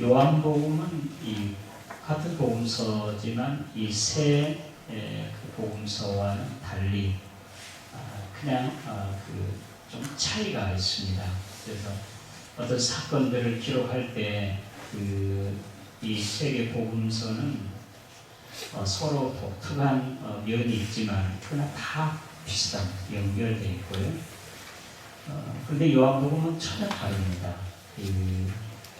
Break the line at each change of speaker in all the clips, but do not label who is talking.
요한복음은 이 같은 복음서지만 이 새 복음서와는 달리 그냥 좀 차이가 있습니다. 그래서 어떤 사건들을 기록할 때 이 세계 복음서는 서로 독특한 면이 있지만 그러나 다 비슷한 연결되어 있고요. 그런데 요한복음은 전혀 다릅니다.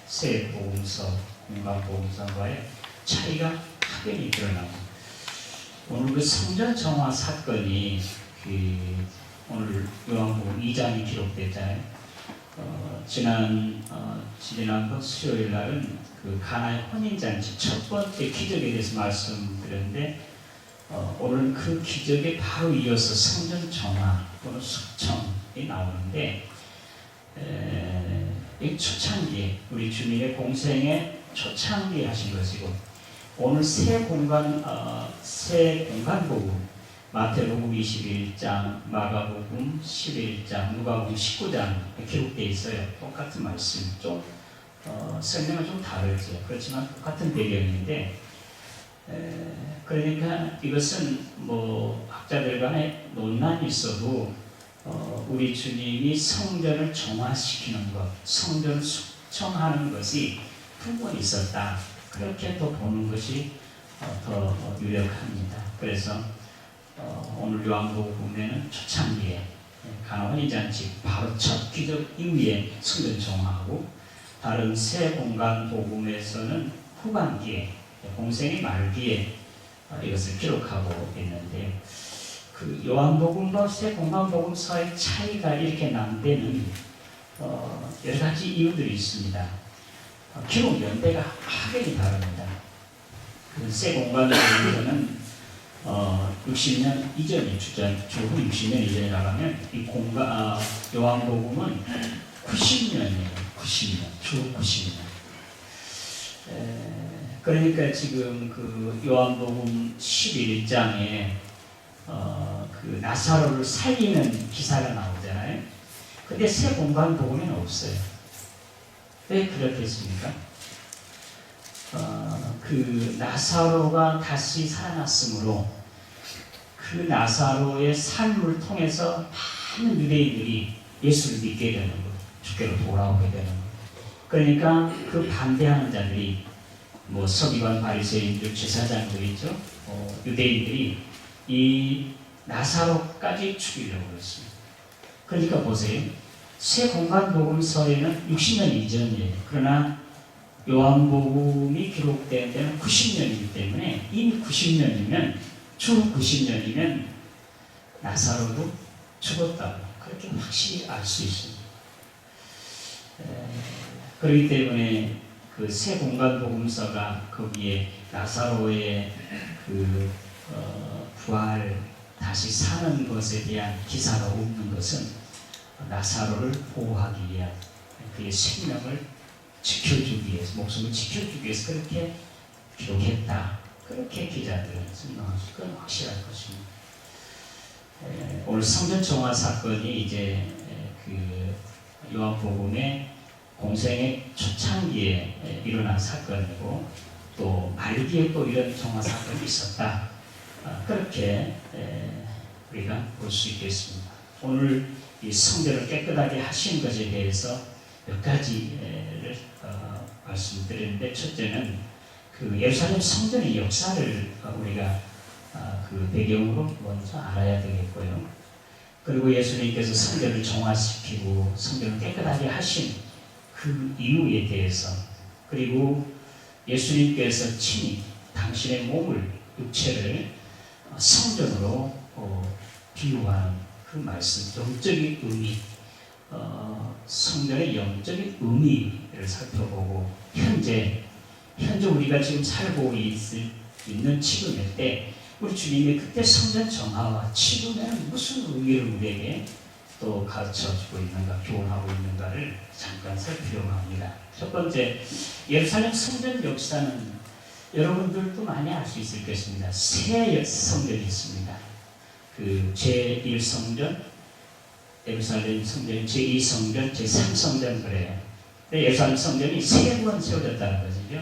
새 복음서, 공간 복음서와의 차이가 확연히 드러나고, 오늘 그 성전 정화 사건이 오늘 요한복음 2장이 기록됐잖아요. 지난번 수요일 날은 그 가나의 혼인잔치 첫 번째 기적에 대해서 말씀드렸는데, 오늘은 그 기적에 바로 이어서 성전 정화 또는 숙청이 나오는데, 이 초창기, 우리 주님의 공생의 초창기 하신 것이고, 오늘 새 공간 복음, 마태복음 21장, 마가복음 11장, 누가복음 19장 기록되어 있어요. 똑같은 말씀, 좀 설명은 좀 다르죠. 그렇지만 똑같은 배경인데, 그러니까 이것은 학자들 간에 논란이 있어도 우리 주님이 성전을 정화시키는 것, 성전을 숙청하는 것이 충분히 있었다. 그렇게 또 보는 것이 더 유력합니다. 그래서 오늘 요한복음에는 초창기에 가나 혼인잔치 바로 첫 기적 이후에 성전 정화하고, 다른 새 공간 복음에서는 후반기에 공생의 말기에 이것을 기록하고 있는데, 그 요한복음과 새 공간 복음서의 차이가 이렇게 난 데는 여러 가지 이유들이 있습니다. 기록 연대가 확연히 다릅니다. 새 공간 복음서는 60년 이전이 주후 60년 이전에 나가면 이 요한복음은 90년이에요. 90년, 주 90년. 그러니까 지금 그 요한복음 11장에 그 나사로를 살리는 기사가 나오잖아요. 근데 새 공간 복음에는 없어요. 왜 그렇겠습니까? 그 나사로가 다시 살아났으므로 그 나사로의 삶을 통해서 많은 유대인들이 예수를 믿게 되는 것, 주께로 돌아오게 되는 것. 그러니까 그 반대하는 자들이 서기관, 바리새인들, 제사장들 있죠. 유대인들이 이 나사로까지 죽이려고 했습니다. 그러니까 보세요. 새 공간 복음서에는 60년 이전이에요. 그러나 요한복음이 기록된 때는 90년이기 때문에 이미 90년이면, 주 90년이면 나사로도 죽었다고 그렇게 확실히 알 수 있습니다. 그렇기 때문에 그 새 공간 복음서가 거기에 나사로의 부활, 다시 사는 것에 대한 기사가 없는 것은 나사로를 보호하기 위한, 그의 생명을 지켜주기 위해서, 목숨을 지켜주기 위해서 그렇게 기록했다. 그렇게 기자들은 설명할 수, 그건 확실할 것입니다. 오늘 성전 정화 사건이 이제 그 요한복음의 공생의 초창기에 일어난 사건이고, 또 말기에 또 이런 정화 사건이 있었다. 그렇게 우리가 볼 수 있겠습니다. 오늘 이 성전을 깨끗하게 하신 것에 대해서 몇 가지를 말씀드리는데, 첫째는 그 예루살렘 성전의 역사를 우리가 그 배경으로 먼저 알아야 되겠고요. 그리고 예수님께서 성전을 정화시키고 성전을 깨끗하게 하신 그 이유에 대해서, 그리고 예수님께서 친히 당신의 몸을, 육체를 성전으로 비유하는 그 말씀, 영적인 의미, 성전의 영적인 의미를 살펴보고, 현재 우리가 지금 살고 있는 지금일 때 우리 주님이 그때 성전 정화와 지금에는 무슨 의미를 우리에게 또 가르쳐주고 있는가, 교훈하고 있는가를 잠깐 살피려고 합니다. 첫 번째, 예루살렘 성전 역사는 여러분들도 많이 알 수 있을 것입니다. 세 성전이 있습니다. 그 제1성전, 예루살렘 성전, 제2성전, 제3성전 그래요. 예루살렘 성전이 3번 세워졌다는 것이죠.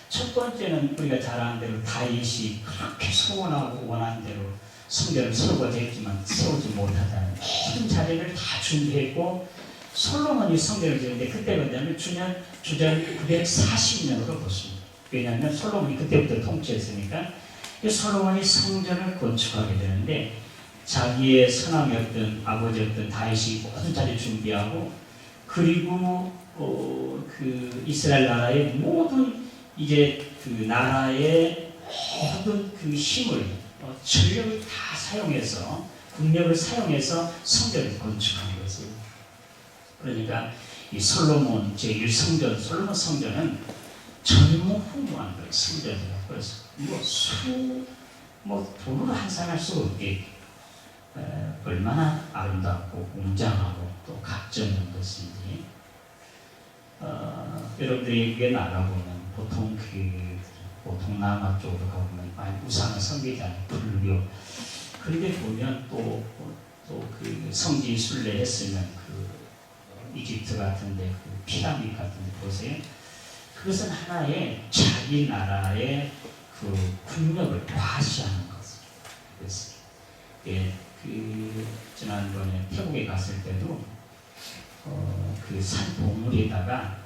첫 번째는 우리가 잘 아는 대로 다윗이 그렇게 소원하고 원한 대로 성전을 세우고자 했지만 세우지 못하다는 모든 자리를 다 준비했고 솔로몬이 성전을 지었는데 그때가 뭐냐면 주전 940년으로 보십니다. 왜냐하면 솔로몬이 그때부터 통치했으니까 솔로몬이 성전을 건축하게 되는데 자기의 선왕이었던 아버지였던 다윗이 모든 자리 준비하고 그리고 그 이스라엘 나라의 모든 이제 그 나라의 모든 그 힘을 전력을 다 사용해서 국력을 사용해서 성전을 건축한 것이에요. 그러니까 이 솔로몬 제1성전 솔로몬 성전은 전무후무한 거예요. 성전이라고. 그래서 돈으로 환산할 수 없게 얼마나 아름답고 웅장하고 또 각져 있는 것인지 여러분들이 이게 나가보면 보통 동남아 쪽으로 가보면 많이 우상을 섬기잖아요. 불교. 그런데 보면 또 그 성지 순례했으면 그 이집트 같은데 그 피라미드 같은데 보세요. 그것은 하나의 자기 나라의 그 국력을 과시하는 것이죠. 그래서 그 지난번에 태국에 갔을 때도 그 산 봉우리에다가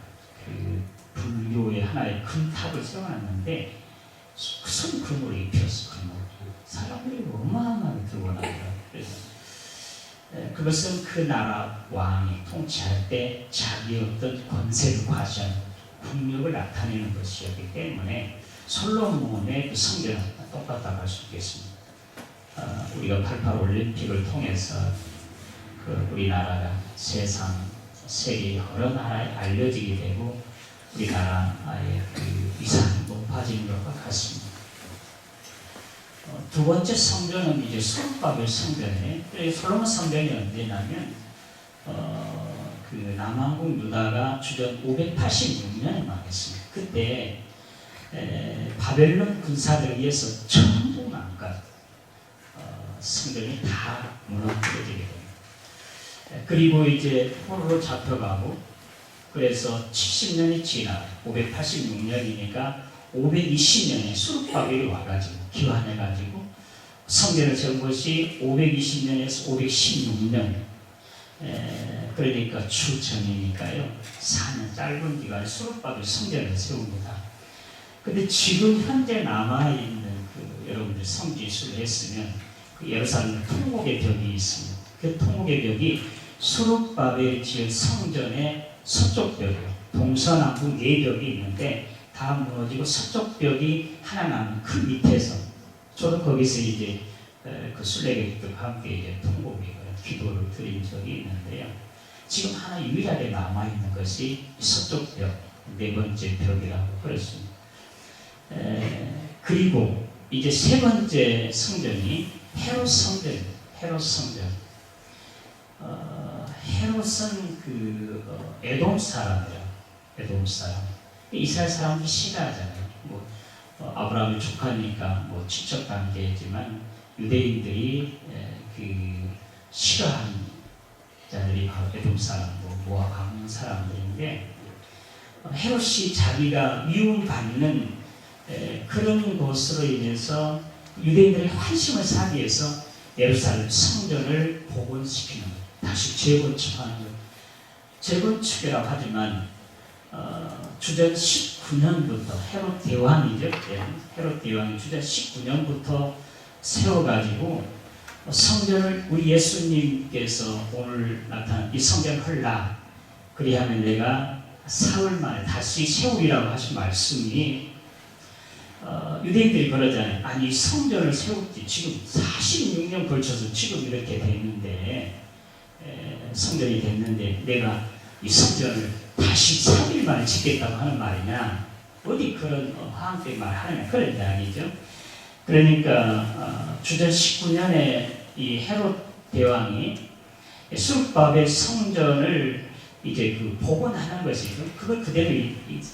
그 불교의 하나의 큰 탑을 세워놨는데 큰 그물이 피었어. 사람들이 어마어마하게 들고 나더라고요. 그래서 그것은 그 나라 왕이 통치할 때 자기의 어떤 권세를 과시하는 국력을 나타내는 것이었기 때문에 솔로몬의 그 성전은 똑같다고 할 수 있겠습니다. 우리가 88 올림픽을 통해서 그 우리나라가 세계 여러 나라에 알려지게 되고 우리나라의 그 위상이 높아지는 것과 같습니다. 두 번째 성전은 이제 소르바벨 성전이에요. 솔로몬 성전이 언제냐면 그 남왕국 유다가 주전 586년에 망했습니다. 그때 바벨론 군사들에 의해서 전부 망가 성전이 다 무너뜨려지게 됩니다. 그리고 이제 포로로 잡혀가고 그래서 70년이 지나 586년이니까 520년에 수르바벨이 와가지고 기환해가지고 성전을 세운 것이 520년에서 516년 그러니까 추전이니까요 4년 짧은 기간에 수르바벨 성전을 세웁니다. 근데 지금 현재 남아있는 그 여러분들 성지순례 했으면 그 예루살렘 통곡의 벽이 있습니다. 그 통곡의 벽이 수르바벨 지은 성전의 서쪽 벽이에요. 동서남북 4벽이 있는데 다 무너지고 서쪽 벽이 하나 남은 그 밑에서 저도 거기서 이제 그 순례객들과 함께 이제 통곡이고요. 기도를 드린 적이 있는데요. 지금 하나 유일하게 남아있는 것이 서쪽 벽, 4번째 벽이라고 그랬습니다. 그리고 이제 3번째 성전이 헤롯 성전입니다. 헤롯 성전. 헤롯은 에돔 사람이에요. 에돔 사람. 이스라엘 사람들이 싫어하잖아요. 아브라함의 조카니까 친척 관계지만 유대인들이 싫어하는 자들이 바로 에돔 사람, 모압 가문 사람들인데 헤롯이 자기가 미움받는 그런 것으로 인해서 유대인들의 환심을 사기 위해서 예루살렘 성전을 복원시키는 것, 다시 재건축하는 것. 재건축이라고 하지만 주전 19년부터 헤롯 대왕이죠. 헤롯 대왕이 주전 19년부터 세워가지고 성전을 우리 예수님께서 오늘 나타난 이 성전을 헐라 그리하면 내가 사흘 만에 다시 세우리라고 하신 말씀이 유대인들이 그러잖아요. 아니 성전을 세웠지 지금 46년 걸쳐서 지금 이렇게 됐는데 성전이 됐는데 내가 이 성전을 다시 3일 만에 짓겠다고 하는 말이냐 어디 그런 화학적인 말을 하느냐 그런 이야기죠. 그러니까 주전 19년에 이 헤롯 대왕이 수르바벨 성전을 이제 복원하는 것이죠. 그걸 그대로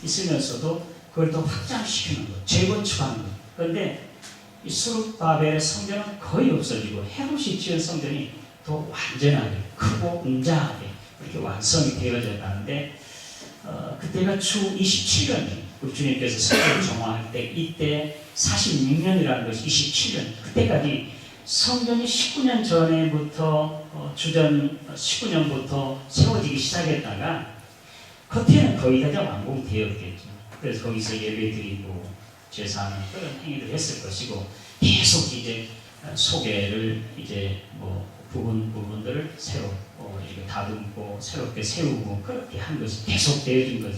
있으면서도 그걸 더 확장시키는 것, 재건축하는 것. 그런데 이 수르바벨 성전은 거의 없어지고 헤롯이 지은 성전이 더 완전하게 크고 웅장하게 이렇게 완성이 되어져 가는데 그때가 주 27년, 우리 주님께서 성전 정화할 때 이때 46년이라는 것이 27년, 그때까지 성전이 19년 전에부터 주전 19년부터 세워지기 시작했다가 겉에는 거의 다 완공되었겠죠. 그래서 거기서 예배드리고 제사하는 그런 행위를 했을 것이고 계속 이제 소개를 이제 뭐 부분들을 새로 이렇게 다듬고 새롭게 세우고 그렇게 한 것이 계속 되어진 거죠.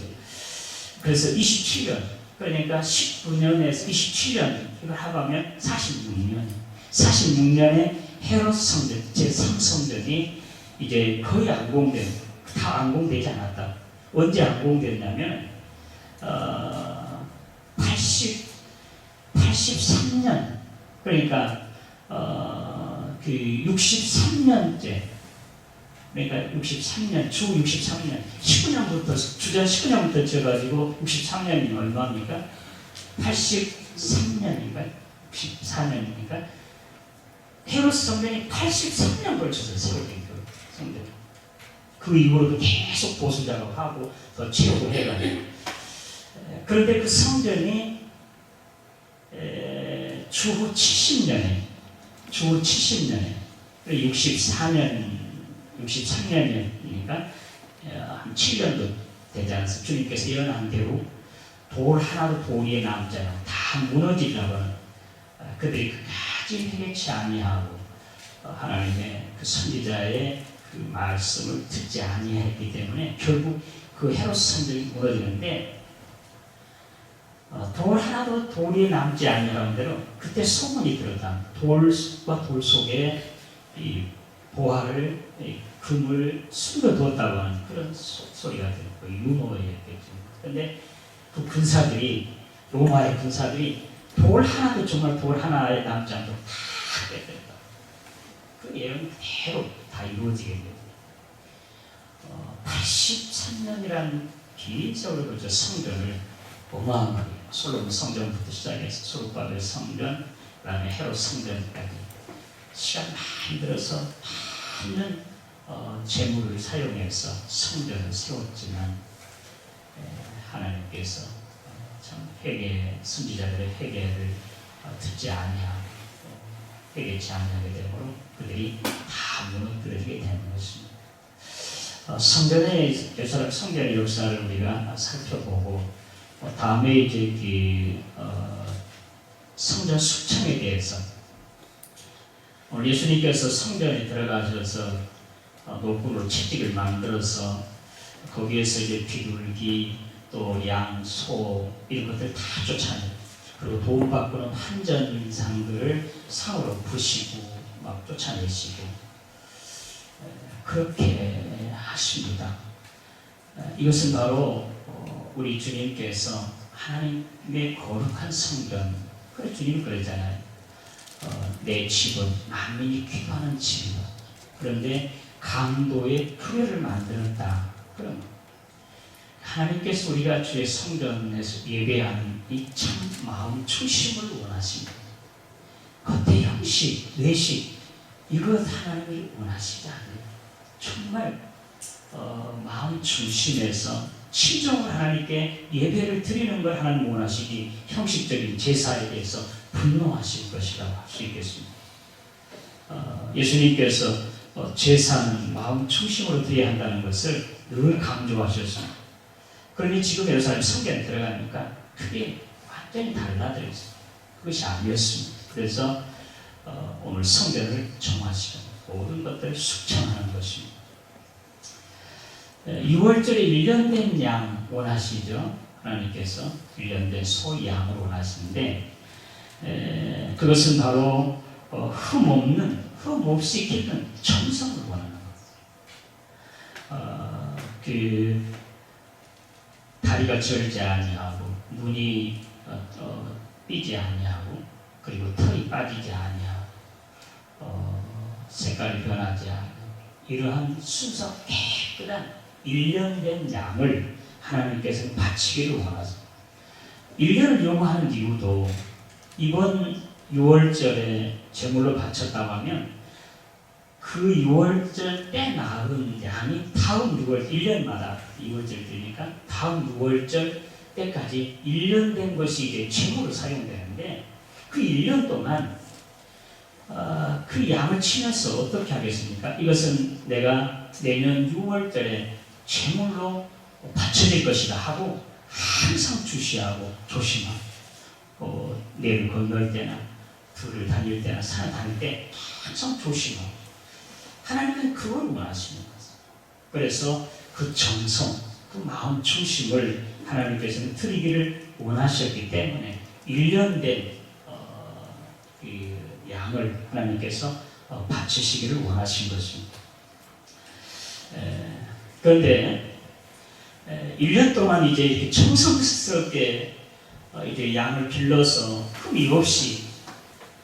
그래서 27년, 그러니까 19년에서 27년 이걸 합하면 46년, 46년에 헤롯 성전 제3성전이 이제 거의 다 완공되지 않았다. 언제 완공됐냐면 83년, 그러니까 그 63년째, 그러니까 63년, 주 63년, 19년부터, 주전 19년부터 지어가지고 63년이 얼마입니까? 83년인가? 64년이니까 헤롯 성전이 83년 걸쳐서 세워진 그 성전. 그 이후로도 계속 보수 작업하고 더 채우고 해가지고. 그런데 그 성전이 주후 70년에 63년이니까 한 7년도 되지 않습니까? 주님께서 예언한 대로 돌 하나도 돌 위에 남지 않아 다 무너지려고 하는 그들이 끝까지 회개치 아니하고 하나님의 그 선지자의 그 말씀을 듣지 아니했기 때문에 결국 그 헤롯 성전이 무너지는데 돌 하나도 돌 위에 남지 아니하는 대로 그때 소문이 들었다. 돌과 돌 속에 이 보화를 금을 숨겨두었다고 하는 그런 소리가 들었고 유머였겠죠. 그런데 그 군사들이 로마의 군사들이 돌 하나도 정말 돌 하나에 남지 않고 다 뺐다. 그 예언 그대로 다 이루어지게 됩니다. 83년이라는 긴 세월을 거쳐 성전을 어마어마하게 솔로몬 성전부터 시작해서 소르바벨 성전, 그다음에 헤롯 성전까지 시간 많이 들어서 많은 재물을 사용해서 성전을 세웠지만 하나님께서 참 선지자들의 회개를 듣지 아니하고 회개치 아니하게 되므로 그들이 다 무너뜨려지게 되는 것입니다. 성전의 역사를 우리가 살펴보고 다음에 이제 성전 숙청에 대해서 오늘 예수님께서 성전에 들어가셔서 노구로 채찍을 만들어서 거기에서 이제 비둘기 또 양, 소 이런 것들 다 쫓아내요. 그리고 돈 받고는 환전상들을 상으로 부시고 막 쫓아내시고 그렇게 하십니다. 이것은 바로 우리 주님께서 하나님의 거룩한 성전, 그래 주님이 그러잖아요. 내 집은 만민이 기도하는 집이다. 그런데 강도의 교회를 만들었다. 그럼 하나님께서 우리가 주의 성전에서 예배하는 이 참 마음 중심을 원하십니다. 겉의 형식, 외식 이것 하나님을 원하시지 않아요. 정말 마음 중심에서 진정으로 하나님께 예배를 드리는 걸 하나님 원하시기 형식적인 제사에 대해서 분노하실 것이라고 할 수 있겠습니다. 예수님께서 제사는 마음 중심으로 드려야 한다는 것을 늘 강조하셨습니다. 그러니 지금 예루살렘 성전에 들어가니까 그게 완전히 달라졌어요. 그것이 아니었습니다. 그래서 오늘 성전을 정하시고 모든 것들을 숙청하는 것입니다. 6월절에 1년 된 양 원하시죠. 하나님께서 1년 된 소, 양을 원하시는데 그것은 바로 흠 없이 기른 정성을 원하는 것. 다리가 절지 아니하고 눈이 삐지 아니하고 그리고 털이 빠지지 아니하고 색깔이 변하지 않고 이러한 순서 깨끗한 1년 된 양을 하나님께서는 바치기를 원하십니다. 1년을 요구하는 이유도 이번 6월절에 제물로 바쳤다고 하면 그 6월절 때 낳은 양이 다음 6월 1년마다 2월절 되니까 다음 6월절 때까지 1년 된 것이 이제 제물로 사용되는데 그 1년 동안 그 양을 치면서 어떻게 하겠습니까? 이것은 내가 내년 6월절에 제물로 바쳐질 것이다 하고 항상 주시하고 조심하고 내를 건널 때나 들을 다닐 때나 산을 다닐 때 항상 조심하고 하나님은 그걸 원하시는 거죠. 그래서 그 정성, 그 마음 중심을 하나님께서는 드리기를 원하셨기 때문에 1년 된 그 양을 하나님께서 바치시기를 원하신 것입니다. 그런데 1년 동안 이제 이렇게 정성스럽게 이제 양을 길러서 흠이 없이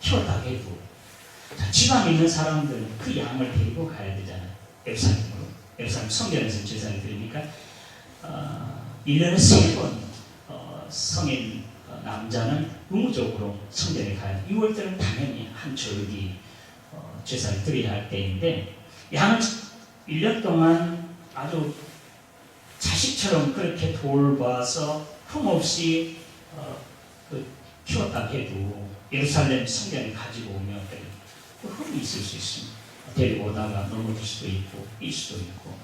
키웠다 해도 지방에 있는 사람들은 그 양을 데리고 가야 되잖아요. 예루살렘으로. 예루살렘 성전에서 제사를 드리니까 1년에 3번 성인 남자는 의무적으로 성전에 가야 돼요. 6월 때는 당연히 한 절기 제사를 드려야 할 때인데 양을 1년 동안 아주 자식처럼 그렇게 돌봐서 흠없이 키웠다 해도 예루살렘 성전에 가지고 오면 흠이 있을 수 있습니다. 데리고 오다가 넘어질 수도 있고 일 수도 있고.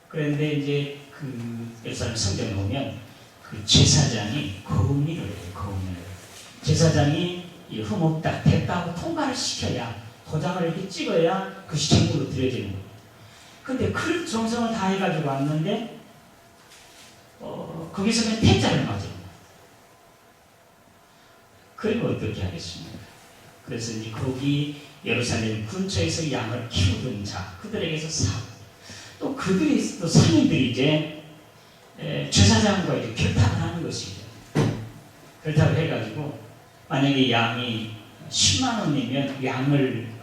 그런데 이제 그 예루살렘 성전에 오면 그 제사장이 거음을 해요. 거음을. 제사장이 흠없다 됐다고 통과를 시켜야 도장을 이렇게 찍어야 그 제물로 드려지는 거예요. 근데 그 정성을 다 해가지고 왔는데 거기서 그냥 태자를 맞아요. 그리고 어떻게 하겠습니까? 그래서 이제 거기 예루살렘 근처에서 양을 키우던 자 그들에게서 사고 또 그들이 또 상인들이 이제 제사장과 이제 결탁을 하는 것이죠. 결탁을 해가지고 만약에 양이 10만 원이면 양을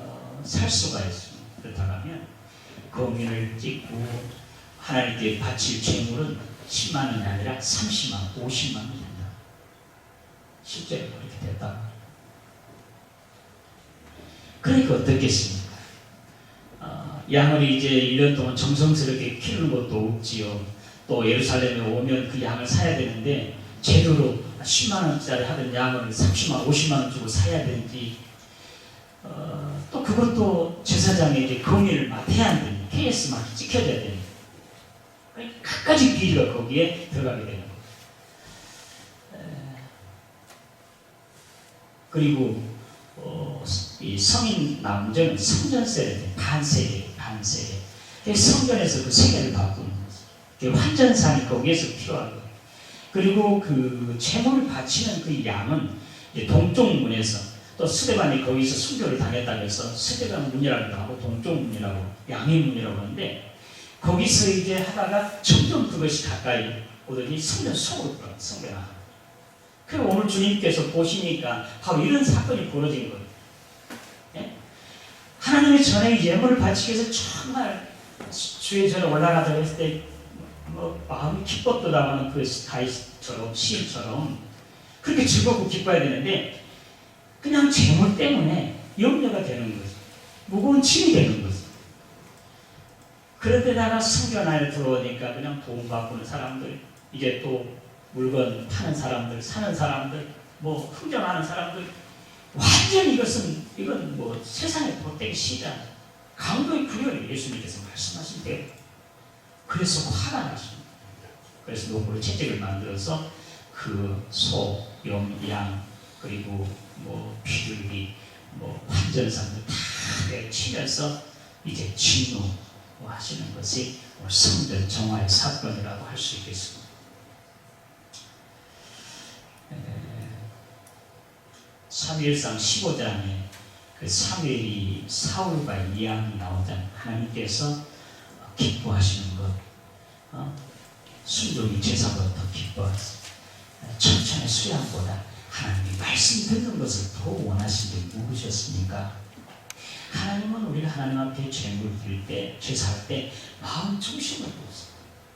살 수가 있습니다. 그렇다면 거민을 찍고 하나님께 바칠 제물은 10만 원이 아니라 30만 원, 50만 원 된다. 실제로 그렇게 됐다. 그러니까 어떻겠습니까? 양을 이제 1년 동안 정성스럽게 키우는 것도 없지요. 또 예루살렘에 오면 그 양을 사야 되는데 제대로 10만 원짜리 하던 양을 30만 원, 50만 원 주고 사야 되는지 또 그것도 제사장이 이제 공의를 맡아야 안 되니 KS만 지켜줘야 되니 갖가지 비리가 거기에 들어가게 되는 거예요. 그리고 이 성인 남자는 성전세례, 반세례. 성전에서 그 세계를 바꾸는 거죠. 환전상이 거기에서 필요하고 그리고 그 제물을 바치는 그 양은 동쪽 문에서 또 스데반이 거기서 순교를 당했다고 해서 스데반 문이라고 하고 동쪽 문이라고 양의 문이라고 하는데 거기서 이제 하다가 점점 그것이 가까이 오더니 성전 속으로 들어가 성전아. 그리고 오늘 주님께서 보시니까 바로 이런 사건이 벌어진 거예요. 예? 하나님의 전에 예물을 바치기 위해서 정말 주의 전에 올라가자고 했을 때 마음이 기뻤다고 하는 그 다윗처럼 시인처럼 그렇게 즐겁고 기뻐야 되는데 그냥 재물 때문에 염려가 되는 거죠. 무거운 짐이 되는 거죠. 그런데다가 성전 안에 들어오니까 그냥 돈 바꾸는 사람들, 이제 또 물건 파는 사람들, 사는 사람들, 뭐 흥정하는 사람들, 완전히 이건 뭐 세상의 도떼기 시장, 강도의 분열을 예수님께서 말씀하신 대로. 그래서 화가 났습니다. 그래서 노고로 채찍을 만들어서 그 소, 양, 그리고 뭐 비둘기, 뭐 환전상들 다 치면서 이제 진노하시는 것이 성전 정화의 사건이라고 할 수 있겠습니다. 사무엘상 15장에 그 사무엘이 사울과 이양이 나오잖아요. 하나님께서 기뻐하시는 것, 순종이 제사보다 더 기뻐하세요. 천천의 수양보다 하나님이 말씀 듣는 것을 더 원하시는 게 무엇이었습니까? 하나님은 우리가 하나님 앞에 제물 드릴 때, 제사할 때 마음 중심을 보세요.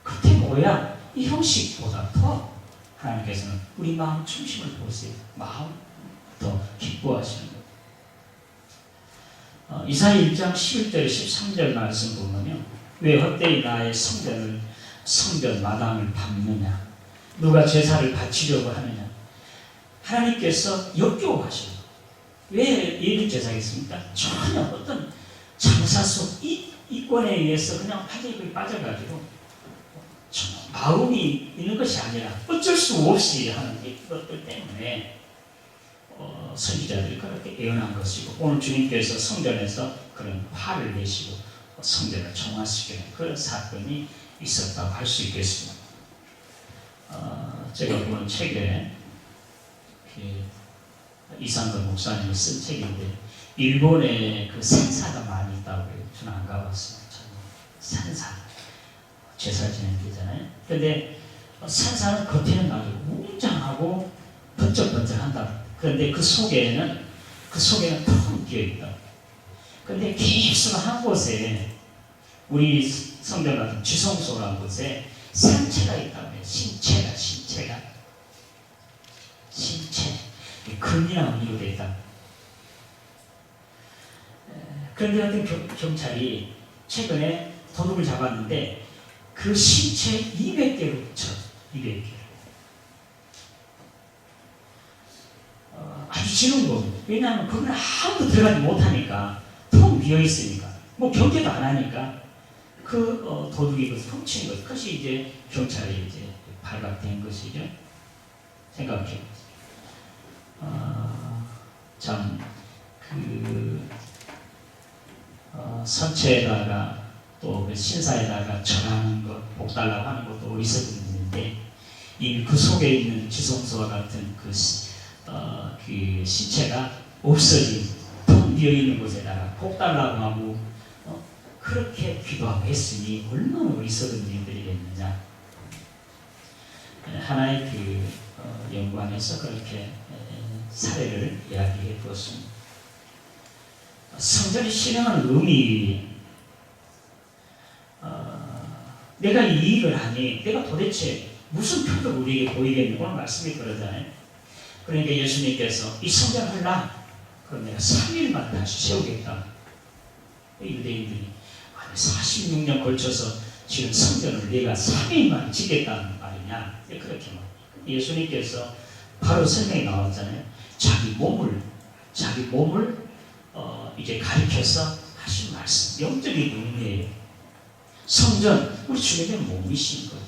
그때 뭐야? 이 형식보다 더 하나님께서는 우리 마음 중심을 보세요. 마음 더 기뻐하시는 것. 이사야 1장 11절 13절 말씀 보면요. 왜 헛되이 나의 성전 마당을 밟느냐, 누가 제사를 바치려고 하느냐. 하나님께서 역겨워하시고, 왜 예비 제사겠습니까? 전혀 어떤 장사속 이권에 의해서 그냥 완전히 빠져가지고 마음이 있는 것이 아니라 어쩔 수 없이 하는 것들 때문에 선지자들이 그렇게 예언한 것이고, 오늘 주님께서 성전에서 그런 화를 내시고 성전을 정화시키는 그런 사건이 있었다고 할 수 있겠습니다. 제가 본 책에 이상근 목사님이 쓴 책인데, 일본에 그 산사가 많이 있다고 해요. 저는 안 가봤어요. 산사 제사 지내는 데잖아요. 근데 산사는 겉에는 아주 웅장하고 번쩍번쩍한다. 그런데 그 속에는 텅 비어있다. 그런데 깊숙 한 곳에, 우리 성전 같은 지성소라는 곳에 산채가 있다고 해요. 신채가 금이나 은으로 되어 있다. 그런데 어떤 경찰이 최근에 도둑을 잡았는데 그 신채 200개를 붙여. 200개. 아주 지는 겁니다. 왜냐하면 거기는 아무도 들어가지 못하니까, 텅 비어있으니까, 뭐 경계도 안 하니까 그 도둑이 그 훔친 것, 그것이 이제 경찰이 이제 발각된 것이죠. 생각해. 선체에다가 또 그 신사에다가 절하는 것, 복달라고 하는 것도 어리석은 일인데, 이미 그 속에 있는 지성소와 같은 그 신체가 없어진 텅 비어있는 곳에다가 복달라고 하고 그렇게 기도하고 했으니 얼마나 어리석은 일들이겠느냐. 하나의 연관에서 그렇게 사례를 이야기해 주었습니다. 성전이 실행하는 의미, 내가 이 일을 하니 내가 도대체 무슨 표적을 우리에게 보이겠니? 오늘 말씀이 그러잖아요. 그러니까 예수님께서 이 성전을 하라, 그럼 내가 3일만 다시 세우겠다. 유대인들이 46년 걸쳐서 지은 성전을 내가 3일만 짓겠다는 말이냐, 그렇게 말. 예수님께서 바로 설명이 나왔잖아요. 자기 몸을 이제 가리켜서 하신 말씀, 영적인 의미예요. 성전, 우리 주님의 몸이신 거예요.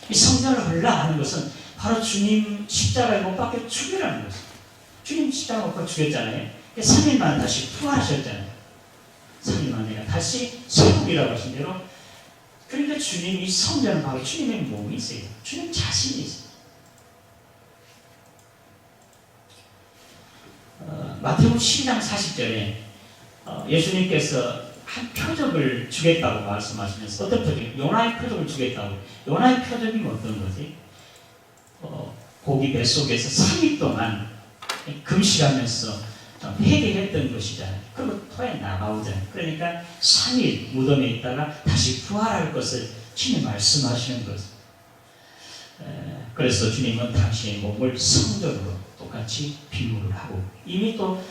이 성전을 하려 하는 것은 바로 주님 십자가에 못 박혀 죽이라는 것이에요. 주님 십자가 못 박혀 죽였잖아요. 3일 만에 다시 부활하셨잖아요. 3일 만에 다시 세우기라고 하신 대로. 그러니까 주님이 성전은 바로 주님의 몸이세요. 주님 자신이 있어요. 마태복음 12장 40절에 예수님께서 한 표적을 주겠다고 말씀하시면서, 어떤 표적? 요나의 표적을 주겠다고. 요나의 표적이 어떤 거지? 고기 뱃속에서 3일 동안 금식하면서 회개했던 것이잖아요. 그리고 토에 나가오잖아요. 그러니까 3일 무덤에 있다가 다시 부활할 것을 주님 말씀하시는 것을. 그래서 주님은 당신의 몸을 성전으로 똑같이 비유를 하고, 이미 또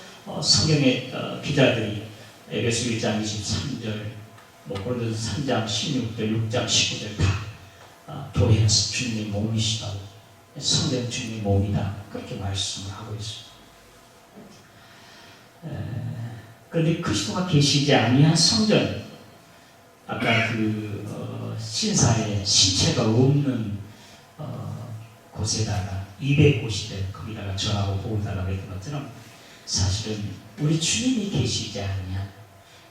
성경의 기자들이 에베소 1장 23절, 고린도서 3장 16절, 6장 19절 다 교회는 주님의 몸이시다고, 성전 주님의 몸이다, 그렇게 말씀을 하고 있습니다. 그런데 그리스도가 계시지 아니한 성전, 아까 신사에 신체가 없는 곳에다가 200곳이든 거기다가 전하고 보고달라고 했던 것처럼, 사실은 우리 주님이 계시지 아니한,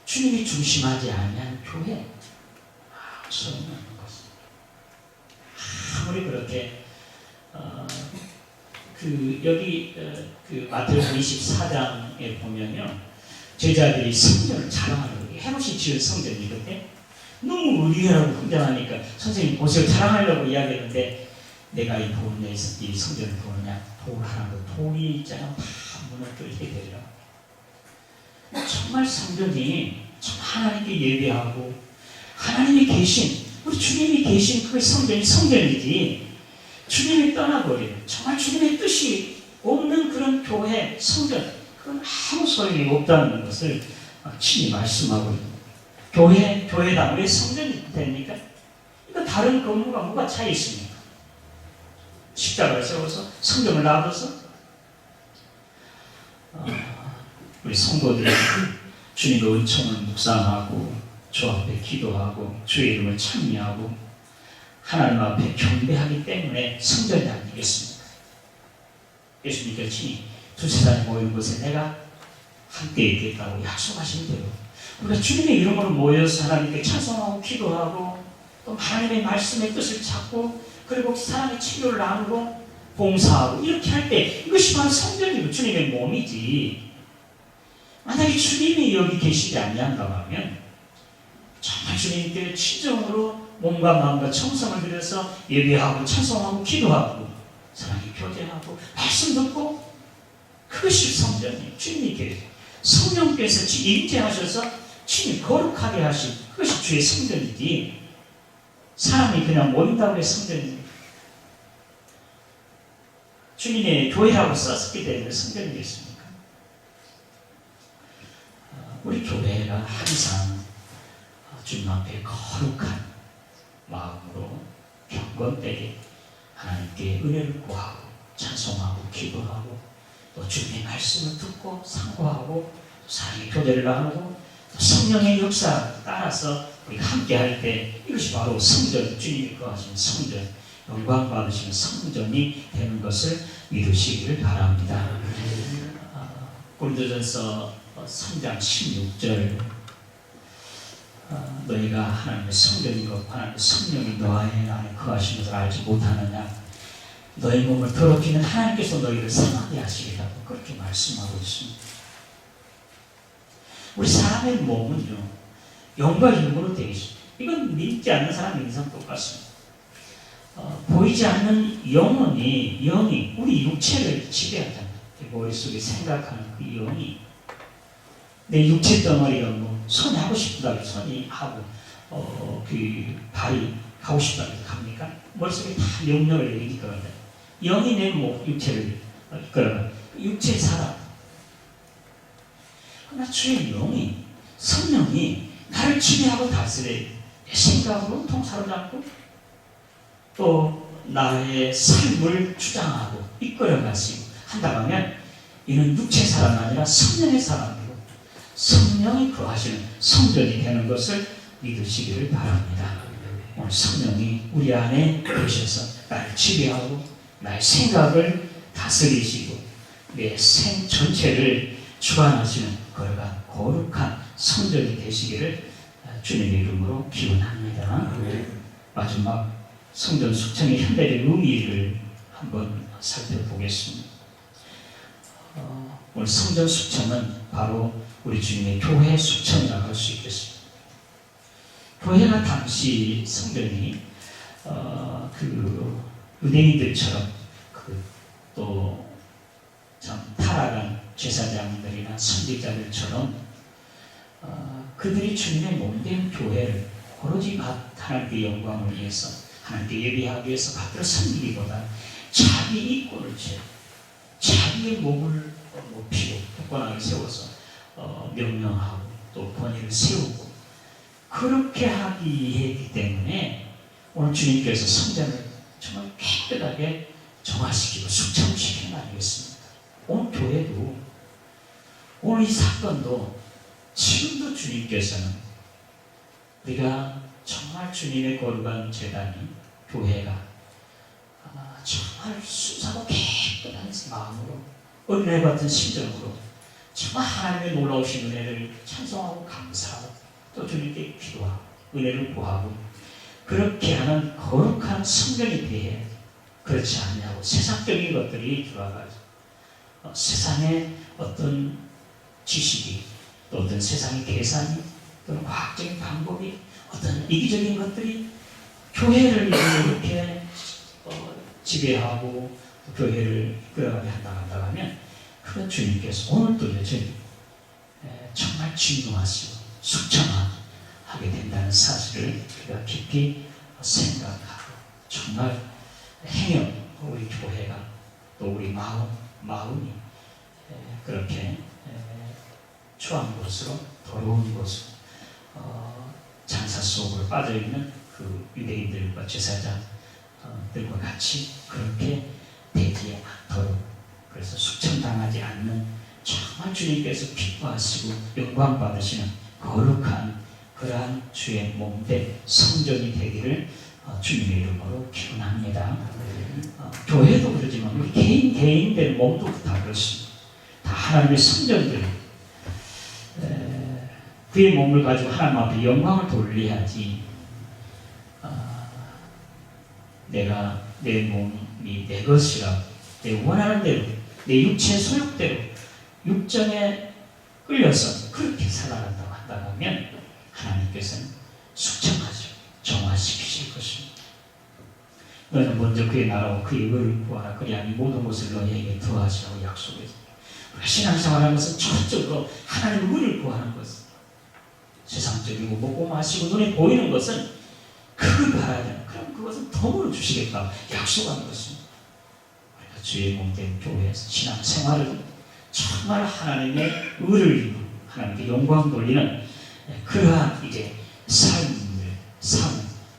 주님이 중심하지 아니한 교회, 소용없는 것입니다. 아무리 그렇게 여기 마태복음 24장에 보면요, 제자들이 성전을 자랑하려고, 헤롯이 지은 성전이 그때 너무 의리하고 흥장하니까 선생님 보세요, 자랑하려고 이야기했는데, 내가 이 돈 내서 이 성전을 보느냐, 돌하라고, 돌이 있잖아, 다 무너뜨리게 되리라. 정말 성전이 하나님께 예배하고 하나님이 계신, 우리 주님이 계신 그 성전이 성전이지, 주님이 떠나버리는, 정말 주님의 뜻이 없는 그런 교회, 성전, 그건 아무 소용이 없다는 것을 친히 말씀하고 있습니다. 교회당 왜 성전이 됩니까? 이거 다른 건물과 뭐가 차이 있습니까? 십자가를 세워서 성전을 놔둬서 우리 성도들이 주님의 은총을 묵상하고 주 앞에 기도하고 주의 이름을 찬미하고 하나님 앞에 경배하기 때문에 성전이 아니겠습니까? 예수님께서 친히 두세 사람이 모인 곳에 내가 함께 있겠다고 약속하신 대로 우리가 주님의 이름으로 모여서 하나님께 찬송하고 기도하고 또 하나님의 말씀의 뜻을 찾고 그리고 사랑의 치료를 나누고 봉사하고 이렇게 할 때 이것이 바로 성전이고 주님의 몸이지. 만약에 주님이 여기 계시지 않는다고 하면 정말 주님께 진정으로 몸과 마음과 정성을 들여서 예배하고 찬송하고 기도하고 사랑의 교제하고 말씀 듣고 그것이 성전이에요. 주님이 성령께서 임재하셔서 주님이 거룩하게 하신 그것이 주의 성전이지 사람이 그냥 모인다고 해서 성전입니다. 주님의 교회라고 썼기 때문에 성전이겠습니까? 우리 교회가 항상 주님 앞에 거룩한 마음으로 경건되게 하나님께 은혜를 구하고 찬송하고 기도하고 또 주님의 말씀을 듣고 상고하고 사랑의 교제를 나누고 또 성령의 역사 따라서 우리가 함께 할 때 이것이 바로 성전, 주님이 거하신 성전, 영광 받으시는 성전이 되는 것을 믿으시기를 바랍니다. 고린도전서 3장 16절 너희가 하나님의 성전이고 하나님의 성령이 너 안에 거하신 것을 알지 못하느냐 너희 몸을 더럽히는 하나님께서 너희를 상하게 하시리라고 그렇게 말씀하고 있습니다. 우리 사람의 몸은요 영과 육으로 되어 있습니다. 이건 믿지 않는 사람 인상 똑같습니다. 보이지 않는 영이 우리 육체를 지배하잖아요. 머릿속에 생각하는 그 영이 내 육체 덩어리가 뭐 손이 하고 싶다 손이 하고 그 발이 가고 싶다 갑니까? 머릿속에 다 명령을 내리니까 영이 내 육체를 이끌어가 육체의 사람. 그러나 주의 영이 성령이 나를 지배하고 다스려요. 내 생각으로 통사로잡고 또 나의 삶을 주장하고 이끌어가시고 한다고 하면 이는 육체의 사람이 아니라 성령의 사람이고 성령이 거하시는 성전이 되는 것을 믿으시기를 바랍니다. 오늘 성령이 우리 안에 계셔서 나를 지배하고 나의 생각을 다스리시고 내 생 전체를 주관하시는 거룩한 성전이 되시기를 주님의 이름으로 기원합니다. 마지막 성전 숙청의 현대적 의미를 한번 살펴보겠습니다. 오늘 성전 숙청은 바로 우리 주님의 교회 숙청이라고 할 수 있겠습니다. 교회가 당시 성전이 그 은행이들처럼 또 참 타락한 제사장들이나 선지자들처럼 그들이 주님의 몸된 교회를 오로지 하나님의 영광을 위해서 하나님께 예배하기 위해서 받들어 섬기기보다 자기 이권을 채 자기의 몸을 높이고 굳건하게 세워서 명령하고 또 권위를 세우고 그렇게 하기 위해이기 때문에 오늘 주님께서 성전을 정말 깨끗하게 정화시키고 숙청시키는 거 아니겠습니까? 오늘 교회도 오늘 이 사건도 지금도 주님께서는 우리가 정말 주님의 거룩한 제단이 교회가 정말 순수하고 깨끗한 마음으로 은혜 같은 심정으로 정말 하나님의 놀라우신 은혜를 찬송하고 감사하고 또 주님께 기도하고 은혜를 구하고 그렇게 하는 거룩한 성전에 대해 그렇지 않냐고 세상적인 것들이 들어와가지고 세상의 어떤 지식이 또 어떤 세상의 계산이 또는 과학적인 방법이 어떤 이기적인 것들이 교회를 이렇게 지배하고 교회를 이끌어가게 한다고 하면 그건 주님께서 오늘도 여전히 정말 진노하시고 숙청하게 된다는 사실을 우리가 깊이 생각하고 정말 행여 우리 교회가 또 우리 마음이 그렇게 추한 것으로 더러운 곳, 장사 속으로 빠져있는 그 유대인들과 제사장들과 같이 그렇게 되지 않도록, 그래서 숙청당하지 않는 정말 주님께서 기뻐하시고 영광 받으시는 거룩한 그러한 주의 몸된 성전이 되기를 주님의 이름으로 기원합니다. 교회도 그러지만 우리 개인들 몸도 다 그렇습니다. 다 하나님의 성전들, 그의 몸을 가지고 하나님 앞에 영광을 돌려야지. 내가 내 몸이 내 것이라 내 원하는 대로 내 육체의 소욕대로 육정에 끌려서 그렇게 살아간다고 한다면 하나님께서는 숙청하죠. 정화시키실 것입니다. 너는 먼저 그의 나라와 그의 의를 구하라. 그리하여 모든 것을 너희에게 더하시라고 약속했습니다. 우리가 신앙생활하는 것은 전적으로 하나님의 의를 구하는 것은, 세상적이고 먹고 마시고 눈에 보이는 것은 그걸 바라야 되는, 그럼 그것은 덤으로 주시겠다 약속하는 것입니다. 우리가 주의 몸된 교회에서 신앙생활을 정말 하나님의 의를 이루고 하나님께 영광 돌리는 그러한 이제 삶,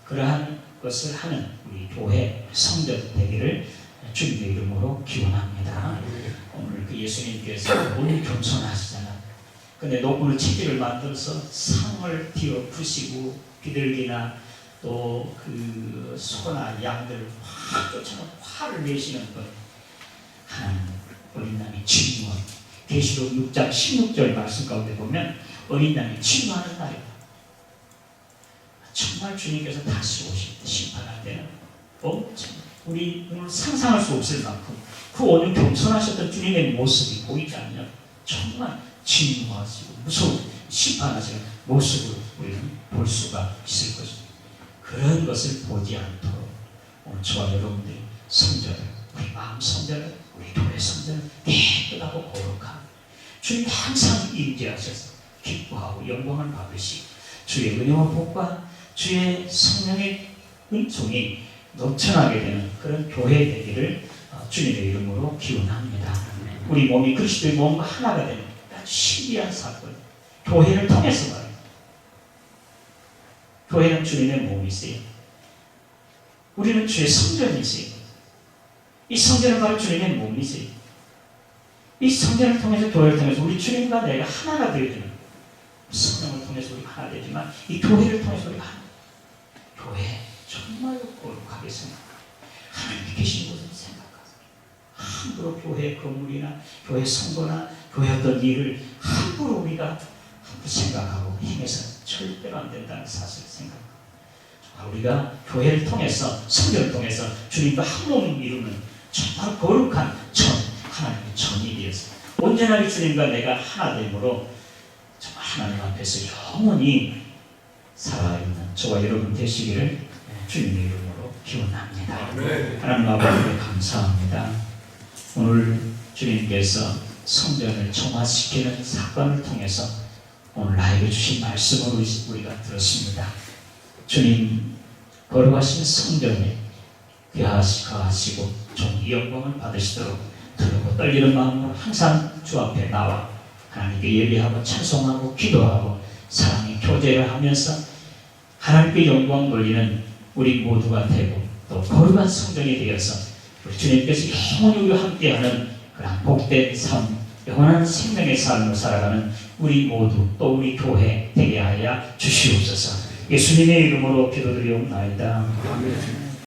그러한 것을 하는 우리 교회 성전 되기를 주님의 이름으로 기원합니다. 오늘 그 예수님께서 오늘 겸손하시잖아요. 근데 노끈의 체질을 만들어서 상을 뒤로 푸시고 비둘기나 또 그 소나 양들을 확 쫓아놓고 화를 내시는 것, 하나님 어린 양이 진노하는, 계시록 6장 16절 말씀 가운데 보면 어린 양이 진노하는 날이다. 정말 주님께서 다시 오실 때 심판할 때는 엄청 우리 오늘 상상할 수 없을 만큼 그 오늘 겸손하셨던 주님의 모습이 보이지 않으면 정말 진노하시고 무서운 심판하시는 모습을 우리는 볼 수가 있을 것입니다. 그런 것을 보지 않도록 오늘 저와 여러분들이 성전을, 우리 마음 성전을, 우리 교회 성전을 깨끗하고 거룩한 주님이 항상 임재하셔서 기뻐하고 영광을 받으시고 주의 은혜와 복과 주의 성령의 은총이 넘쳐나게 되는 그런 교회 되기를 주님의 이름으로 기원합니다. 우리 몸이 그리스도의 몸과 하나가 되는 아주 신비한 사건, 교회를 통해서 말입니다. 교회는 주님의 몸이세요. 우리는 주의 성전이세요. 이 성전은 바로 주님의 몸이세요. 이 성전을 통해서, 교회를 통해서 우리 주님과 내가 하나가 되어지는, 성령을 통해서 우리가 하나 되지만 이 교회를 통해서 우리가 하나. 교회 정말로 거룩하게 생각하고 하나님이 계신 곳을 생각하세요. 함부로 교회 건물이나 교회 성도나 교회 어떤 일을 함부로 우리가 생각하고 행해서 절대로 안 된다는 사실을 생각하고, 우리가 교회를 통해서, 성전을 통해서 주님과 한 몸을 이루는 정말 거룩한 하나님의 전이 되어서 온전하게 주님과 내가 하나 됨으로 정말 하나님 앞에서 영원히 살아있는 저와 여러분 되시기를 주님의 이름으로 기원합니다. 하나님 아버지 감사합니다. 오늘 주님께서 성전을 정화시키는 사건을 통해서 오늘 나에게 주신 말씀을 우리가 들었습니다. 주님 거룩하신 성전에 거하시고 종이 영광을 받으시도록 두렵고 떨리는 마음으로 항상 주 앞에 나와 하나님께 예배하고 찬송하고 기도하고 사랑의 교제를 하면서 하나님께 영광 돌리는 우리 모두가 되고 또 거룩한 성전이 되어서 우리 주님께서 영원히 우리와 함께하는 그런 복된 삶, 영원한 생명의 삶을 살아가는 우리 모두 또 우리 교회 되게 하여 주시옵소서. 예수님의 이름으로 기도드리옵나이다. 아멘.